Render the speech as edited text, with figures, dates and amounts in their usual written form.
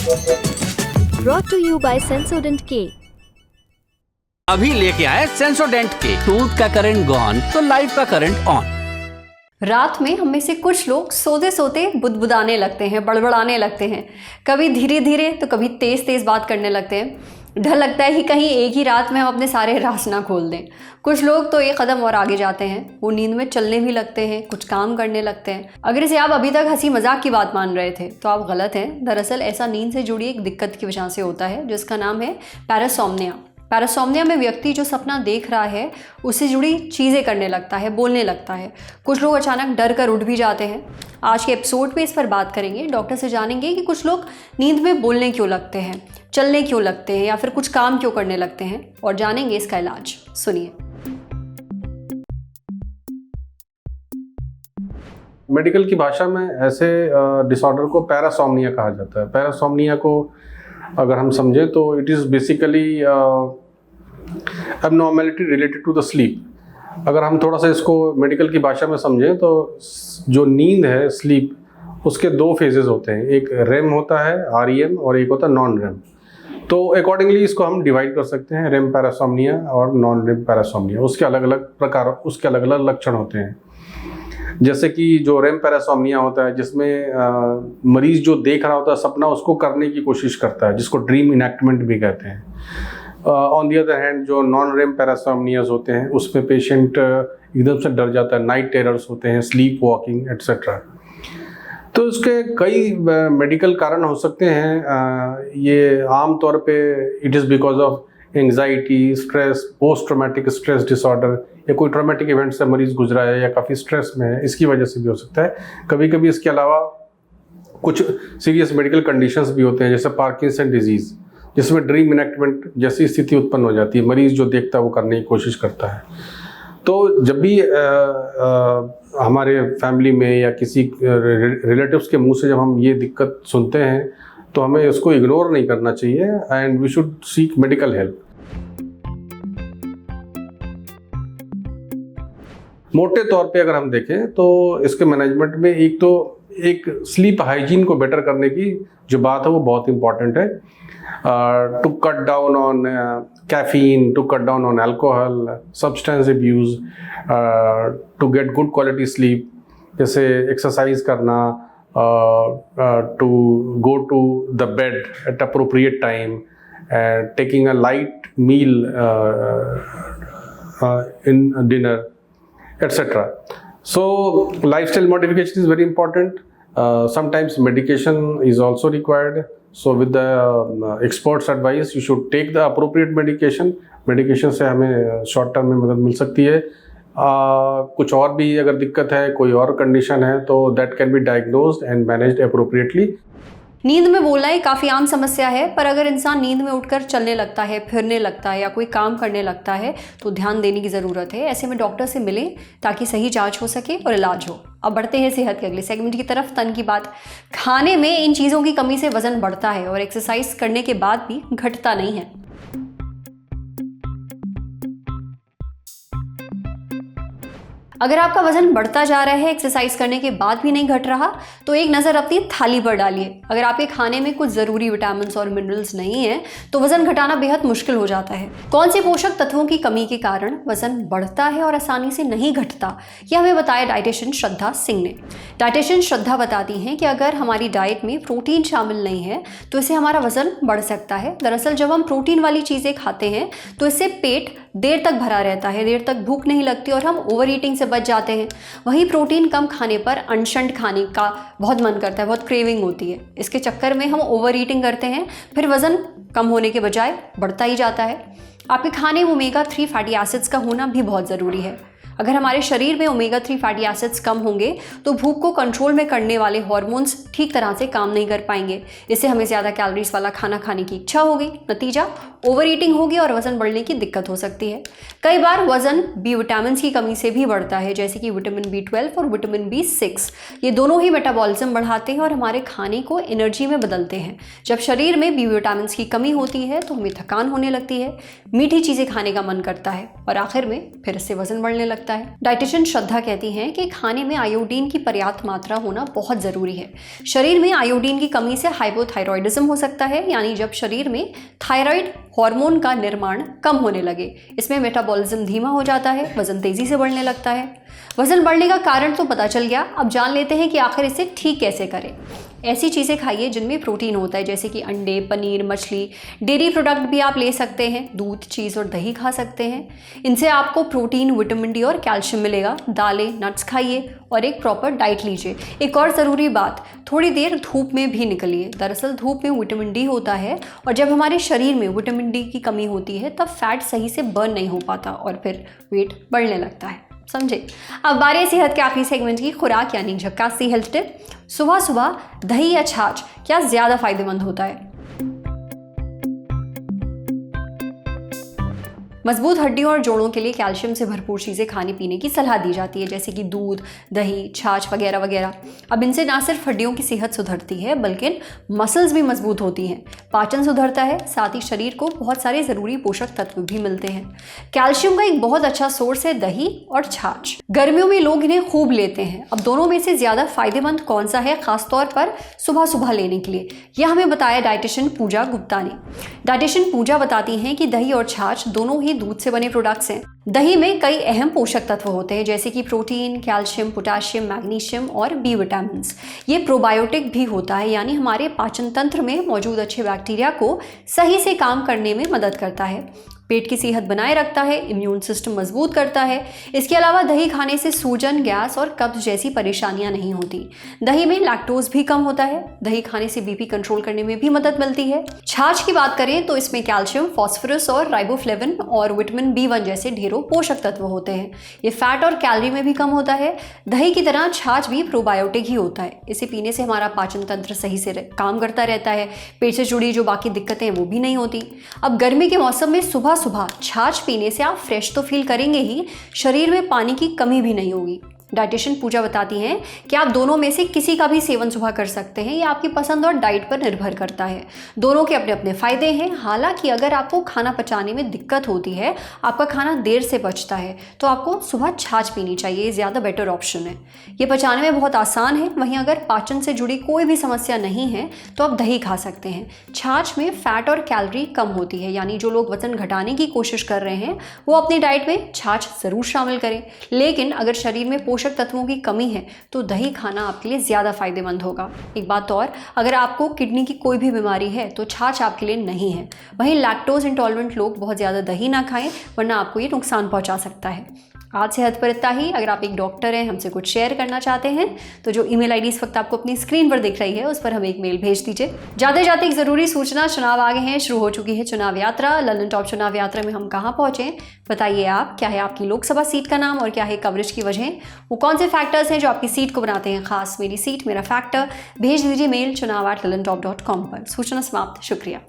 Brought to you by Sensodyne K। अभी लेके आए सेंसोडेंट के। टूथ का करंट गॉन तो लाइफ का करंट ऑन। रात में हम में से कुछ लोग सोते सोते बुदबुदाने लगते हैं, बड़बड़ाने लगते हैं, कभी धीरे धीरे तो कभी तेज तेज बात करने लगते हैं। डर लगता है कि कहीं एक ही रात में हम अपने सारे राज ना खोल दें। कुछ लोग तो एक कदम और आगे जाते हैं, वो नींद में चलने भी लगते हैं, कुछ काम करने लगते हैं। अगर इसे आप अभी तक हंसी मजाक की बात मान रहे थे तो आप गलत हैं। दरअसल ऐसा नींद से जुड़ी एक दिक्कत की वजह से होता है जिसका नाम है पैरासोम्निया। पैरासोम्निया में व्यक्ति जो सपना देख रहा है उससे जुड़ी चीज़ें करने लगता है, बोलने लगता है। कुछ लोग अचानक डर कर उठ भी जाते हैं। आज के एपिसोड में इस पर बात करेंगे। डॉक्टर से जानेंगे कि कुछ लोग नींद में बोलने क्यों लगते हैं, चलने क्यों लगते हैं या फिर कुछ काम क्यों करने लगते हैं, और जानेंगे इसका इलाज। सुनिए। मेडिकल की भाषा में ऐसे डिसऑर्डर को पैरासोम्निया कहा जाता है। पैरासोम्निया को अगर हम समझें तो it is basically abnormality related to the sleep. अगर हम थोड़ा सा इसको मेडिकल की भाषा में समझें तो जो नींद है, स्लीप, उसके दो फेजेस होते हैं। एक रेम होता है, REM, और एक होता है नॉन रेम। तो अकॉर्डिंगली इसको हम डिवाइड कर सकते हैं, रेम पैरासोम्निया और नॉन रेम पैरासोम्निया। उसके अलग अलग प्रकार, उसके अलग अलग लक्षण होते हैं। जैसे कि जो रेम पैरासोम्निया होता है जिसमें मरीज जो देख रहा होता है सपना उसको करने की कोशिश करता है, जिसको ड्रीम इनैक्टमेंट भी कहते हैं। ऑन दी अदर हैंड जो नॉन रेम पैरासोम्नियाज होते हैं उसमें पेशेंट एकदम से डर जाता है, नाइट टेरर्स होते हैं, स्लीप वॉकिंग एट्सेट्रा। तो इसके कई मेडिकल कारण हो सकते हैं। ये आम तौर पे it is because of anxiety, stress, post traumatic stress disorder, या कोई ट्रॉमेटिक इवेंट से मरीज गुजरा है या काफ़ी स्ट्रेस में है, इसकी वजह से भी हो सकता है। कभी कभी इसके अलावा कुछ सीरियस मेडिकल कंडीशंस भी होते हैं जैसे पार्किंसन डिजीज़, जिसमें ड्रीम इनैक्टमेंट जैसी स्थिति उत्पन्न हो जाती है। मरीज जो देखता है वो करने की कोशिश करता है। तो जब भी हमारे फैमिली में या किसी रिलेटिव्स के मुंह से जब हम ये दिक्कत सुनते हैं तो हमें इसको इग्नोर नहीं करना चाहिए and we should seek medical help. मोटे तौर पे अगर हम देखें तो इसके मैनेजमेंट में एक स्लीप हाइजीन को बेटर करने की जो बात है वो बहुत इंपॉर्टेंट है। To cut down on caffeine, to cut down on alcohol, substance abuse, to get good quality sleep, जैसे एक्सरसाइज करना, to go to the bed at appropriate time, taking a light meal in dinner, etc. So lifestyle modification is very important. Sometimes medication is also required. So with the experts advice you should take the appropriate medication. Medication से हमें short term में मदद मिल सकती है। कुछ और भी अगर दिक्कत है, कोई और कंडीशन है तो that can be diagnosed and managed appropriately. नींद में बोलना एक काफ़ी आम समस्या है, पर अगर इंसान नींद में उठकर चलने लगता है, फिरने लगता है या कोई काम करने लगता है तो ध्यान देने की ज़रूरत है। ऐसे में डॉक्टर से मिलें ताकि सही जांच हो सके और इलाज हो। अब बढ़ते हैं सेहत के अगले सेगमेंट की तरफ, तन की बात। खाने में इन चीज़ों की कमी से वज़न बढ़ता है और एक्सरसाइज करने के बाद भी घटता नहीं है। अगर आपका वजन बढ़ता जा रहा है, एक्सरसाइज करने के बाद भी नहीं घट रहा, तो एक नज़र अपनी थाली पर डालिए। अगर आपके खाने में कुछ ज़रूरी विटामिन और मिनरल्स नहीं है तो वज़न घटाना बेहद मुश्किल हो जाता है। कौन से पोषक तत्वों की कमी के कारण वज़न बढ़ता है और आसानी से नहीं घटता, यह हमें बताया डाइटिशियन श्रद्धा सिंह ने। डाइटिशियन श्रद्धा बताती हैं कि अगर हमारी डाइट में प्रोटीन शामिल नहीं है तो इससे हमारा वज़न बढ़ सकता है। दरअसल जब हम प्रोटीन वाली चीज़ें खाते हैं तो इससे पेट देर तक भरा रहता है, देर तक भूख नहीं लगती और हम ओवर ईटिंग से बच जाते हैं। वहीं प्रोटीन कम खाने पर अनशंट खाने का बहुत मन करता है, बहुत क्रेविंग होती है। इसके चक्कर में हम ओवर ईटिंग करते हैं, फिर वज़न कम होने के बजाय बढ़ता ही जाता है। आपके खाने में ओमेगा 3 फैटी एसिड्स का होना भी बहुत ज़रूरी है। अगर हमारे शरीर में ओमेगा 3 फैटी एसिड्स कम होंगे तो भूख को कंट्रोल में करने वाले हार्मोन्स ठीक तरह से काम नहीं कर पाएंगे। इससे हमें ज़्यादा कैलोरीज वाला खाना खाने की इच्छा होगी, नतीजा ओवर ईटिंग होगी और वजन बढ़ने की दिक्कत हो सकती है। कई बार वजन बी विटामिन की कमी से भी बढ़ता है, जैसे कि विटामिन B12 और विटामिन B6। ये दोनों ही मेटाबॉलिज्म बढ़ाते हैं और हमारे खाने को एनर्जी में बदलते हैं। जब शरीर में बी विटामिन की कमी होती है तो हमें थकान होने लगती है, मीठी चीज़ें खाने का मन करता है और आखिर में फिर इससे वजन बढ़ने लगता है। डाइटिशियन श्रद्धा कहती हैं कि खाने में आयोडीन की पर्याप्त मात्रा होना बहुत ज़रूरी है। शरीर में आयोडीन की कमी से हाइपोथायरॉयडिज्म हो सकता है, यानी जब शरीर में थायराइड हार्मोन का निर्माण कम होने लगे। इसमें मेटाबॉलिज्म धीमा हो जाता है, वजन तेजी से बढ़ने लगता है। वजन बढ़ने का कारण तो पता चल गया, अब जान लेते हैं कि आखिर इसे ठीक कैसे करें। ऐसी चीज़ें खाइए जिनमें प्रोटीन होता है, जैसे कि अंडे, पनीर, मछली, डेयरी प्रोडक्ट भी आप ले सकते हैं, दूध, चीज़ और दही खा सकते हैं। इनसे आपको प्रोटीन, विटामिन डी और कैल्शियम मिलेगा। दालें, नट्स खाइए और एक प्रॉपर डाइट लीजिए। एक और ज़रूरी बात, थोड़ी देर धूप में भी निकलिए। दरअसल धूप में विटामिन डी होता है और जब हमारे शरीर में विटामिन डी की कमी होती है तब फैट सही से बर्न नहीं हो पाता और फिर वेट बढ़ने लगता है। समझे? अब बारी सेहत के आखिरी सेगमेंट की, खुराक यानी झक्कासी हेल्थ टिप। सुबह सुबह दही या छाछ क्या ज़्यादा फायदेमंद होता है? मजबूत हड्डियों और जोड़ों के लिए कैल्शियम से भरपूर चीज़ें खाने पीने की सलाह दी जाती है, जैसे कि दूध, दही, छाछ वगैरह वगैरह। अब इनसे ना सिर्फ हड्डियों की सेहत सुधरती है बल्कि मसल्स भी मजबूत होती हैं, पाचन सुधरता है, साथ ही शरीर को बहुत सारे ज़रूरी पोषक तत्व भी मिलते हैं। कैल्शियम का एक बहुत अच्छा सोर्स है दही और छाछ। गर्मियों में लोग इन्हें खूब लेते हैं। अब दोनों में से ज़्यादा फायदेमंद कौन सा है, खासतौर पर सुबह सुबह लेने के लिए, यह हमें बताया डाइटिशियन पूजा गुप्ता ने। डाइटिशियन पूजा बताती हैं कि दही और छाछ दोनों ही दूध से बने प्रोडक्ट्स हैं। दही में कई अहम पोषक तत्व होते हैं, जैसे कि प्रोटीन, कैल्शियम, पोटेशियम, मैग्नीशियम और बी विटामिन। ये प्रोबायोटिक भी होता है, यानी हमारे पाचन तंत्र में मौजूद अच्छे बैक्टीरिया को सही से काम करने में मदद करता है, पेट की सेहत बनाए रखता है, इम्यून सिस्टम मजबूत करता है। इसके अलावा दही खाने से सूजन, गैस और कब्ज जैसी परेशानियां नहीं होती। दही में लैक्टोज भी कम होता है। दही खाने से बीपी कंट्रोल करने में भी मदद मिलती है। छाछ की बात करें तो इसमें कैल्शियम, फास्फोरस और राइबोफ्लेविन और विटामिन B1 जैसे ढेरों पोषक तत्व होते हैं। ये फैट और कैलोरी में भी कम होता है। दही की तरह छाछ भी प्रोबायोटिक ही होता है। इसे पीने से हमारा पाचन तंत्र सही से काम करता रहता है, पेट से जुड़ी जो बाकी दिक्कतें हैं वो भी नहीं होती। अब गर्मी के मौसम में सुबह सुबह छाछ पीने से आप फ्रेश तो फील करेंगे ही, शरीर में पानी की कमी भी नहीं होगी। डाइटिशियन पूजा बताती हैं कि आप दोनों में से किसी का भी सेवन सुबह कर सकते हैं, ये आपकी पसंद और डाइट पर निर्भर करता है। दोनों के अपने अपने फायदे हैं। हालांकि अगर आपको खाना पचाने में दिक्कत होती है, आपका खाना देर से पचता है, तो आपको सुबह छाछ पीनी चाहिए, ये ज़्यादा बेटर ऑप्शन है। ये पचाने में बहुत आसान है। वहीं अगर पाचन से जुड़ी कोई भी समस्या नहीं है तो आप दही खा सकते हैं। छाछ में फैट और कैलोरी कम होती है, यानी जो लोग वजन घटाने की कोशिश कर रहे हैं वो अपनी डाइट में छाछ ज़रूर शामिल करें। लेकिन अगर शरीर में पोषक तत्वों की कमी है तो दही खाना आपके लिए ज़्यादा फायदेमंद होगा। एक बात और, अगर आपको किडनी की कोई भी बीमारी है तो छाछ आपके लिए नहीं है। वहीं लैक्टोज इंटॉलरेंट लोग बहुत ज़्यादा दही ना खाएं, वरना आपको ये नुकसान पहुंचा सकता है। आज सेहत पर इतना ही। अगर आप एक डॉक्टर हैं, हमसे कुछ शेयर करना चाहते हैं तो जो ईमेल आईडी इस वक्त आपको अपनी स्क्रीन पर दिख रही है उस पर हमें एक मेल भेज दीजिए। जाते जाते एक ज़रूरी सूचना, चुनाव आ गए हैं, शुरू हो चुकी है चुनाव यात्रा। ललन टॉप चुनाव यात्रा में हम कहाँ पहुँचे, बताइए आप। क्या है आपकी लोकसभा सीट का नाम और क्या है कवरेज की वजह, वो कौन से फैक्टर्स हैं जो आपकी सीट को बनाते हैं खास। मेरी सीट, मेरा फैक्टर, भेज दीजिए मेल chunav@lalontop.com पर। सूचना समाप्त। शुक्रिया।